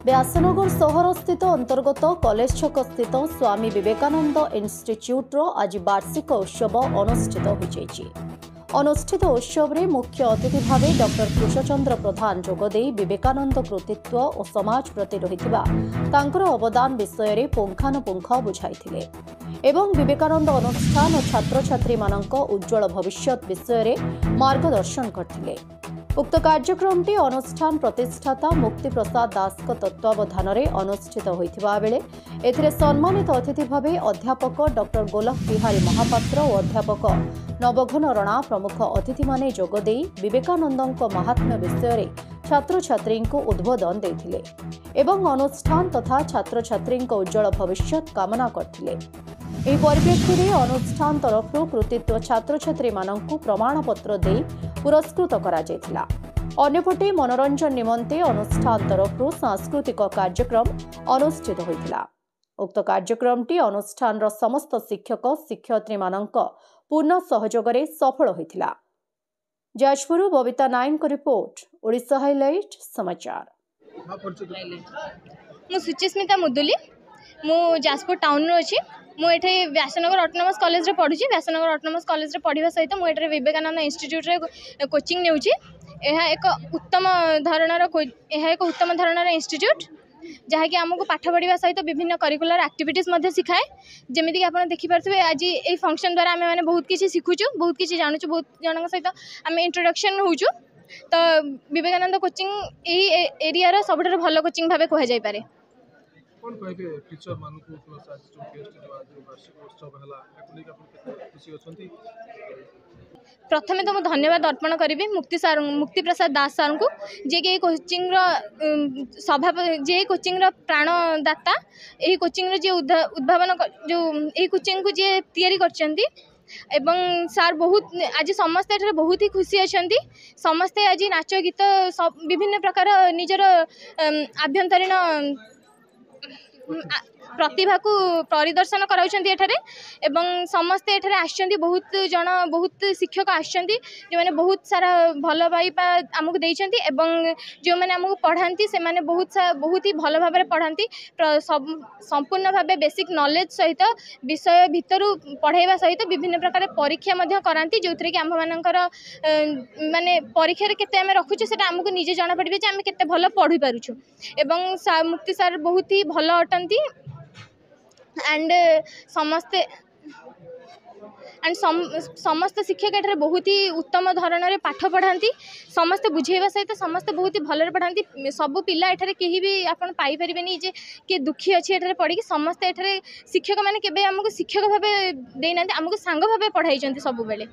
व्यासनगर सहर स्थित अंतर्गत कॉलेज छक स्थित स्वामी विवेकानंद इन्स्टिट्यूट आज वार्षिक उत्सव अनुष्ठित उत्सव में मुख्य अतिथि भाव डॉक्टर कृष्णचंद्र प्रधान जोगदे विवेकानंद कृतित्व और समाज प्रति रही अवदान विषय में पुंखानुपुंख बुझाई एवं विवेकानंद अनुष्ठान और छात्र छात्री मानक उज्जवल भविष्यत विषय में मार्गदर्शन करथिले। उक्त कार्यक्रम अनुष्ठान प्रतिष्ठाता मुक्ति प्रसाद दास तत्वावधान में अनुष्ठित होता बेले एथिरे सम्मानित अतिथि भाव अध्यापक डॉक्टर गोलक बिहारी महापात्र और अध्यापक नवघन रणा प्रमुख अतिथि माने जोगदे विवेकानंद महात्म्य विषय में छात्र छात्री को उद्बोधन देथिले एवं अनुष्ठान तथा छात्र छात्री उज्जवल भविष्यत कामना करथिले। एही परिप्रेक्षी में अनुष्ठान तरफ कृतित्व छात्र छात्री मानक प्रमाणपत्र दे पुरस्कृत करा जायथिला। अन्यपटे मनोरंजन निमंते अनुष्ठान तरफ सांस्कृतिक कार्यक्रम अनुष्ठित होइथिला। उक्त कार्यक्रमटी अनुष्ठान समस्त शिक्षक शिक्षयित्री मानक पूर्ण सहयोग रे सफल होइथिला। जाजपुर बबिता नायक रिपोर्ट ओडिशा हाइलाइट समाचार। मु सुचिस्मिता मुदुली मु जाजपुर टाउन रो अछि। मुझे व्यासनगर ऑटोनोमस कॉलेज रे पढ़ुची। व्यासनगर ऑटोनोमस कॉलेज रे पढ़िबा सहित मुझे विवेकानंद इंस्टीट्यूट रे कोचिंग नेउची। यह एक उत्तम धरणर इंस्टीट्यूट जहाँ कि आमको पाठ पढ़ा सहित विभिन्न करिकुलर एक्टिविटीज सिखाए। जमीक कि आप देखिपे आज ये फंक्शन द्वारा आम मैंने बहुत किसी शिखुचु, बहुत किसी जानूँ, बहुत जन सहित आम इंट्रोडक्शन होचु। तो विवेकानंद कोचिंग यही एरिया सबुठ भल कोचिंग भाव कहुई पारे। कौन कहबे टीचर मानकु प्लस आज जो गेस्ट जो आज वार्षिक उत्सव हला एकुनी का खुशी अछंती। प्रथमे तो मैं धन्यवाद अर्पण करी मुक्ति प्रसाद दास सर को जे कि कोचिंग सभापति, जे कोचिंग प्राणदाता, यही कोचिंग जे उद्भावन जो यही कोचिंग को जे तैयारी करचंती एवं सार बहुत आज समस्ते एठारे बहुत ही खुशी अछंती। समस्ते आज नाच गीत विभिन्न प्रकार निजर आभ्यंतरीण प्रतिभा को परिदर्शन कराउछंती एठारे एवं समस्ते एठारे आछंती। बहुत जन बहुत शिक्षक आछंती जो माने बहुत सारा भल पाइबा हमकु देइछंती एवं जो माने हमकु पढ़ांती से माने बहुत ही भल भाबरे पढ़ांती। संपूर्ण भाबे बेसिक नॉलेज सहित विषय भितरु पढ़ाइबा सहित विभिन्न प्रकार परीक्षा मध्ये करांती जोथरे कि आम मानकर माने परीक्षा रे केते हम रखुछु सेटा हमकु निजे जाना पड़बे जे हम केते भल पढ़ी पारुछु। एवं मुक्ति सर बहुत ही भल अटंती एंड समस्त शिक्षक एठारे बहुत ही उत्तम धरण में पाठ पढ़ाती। समस्ते बुझेवा सहित समस्ते बहुत ही भल पढ़ाती। सब पिला एठारे कहीं भी आपन पाई परिबेनी जे कि दुखी अच्छी एठारे पढ़ी। समस्ते एठारे शिक्षक माने केबे हमकु शिक्षक भाबे देना हमकु सांग भाबे पढ़ाई सब बेले।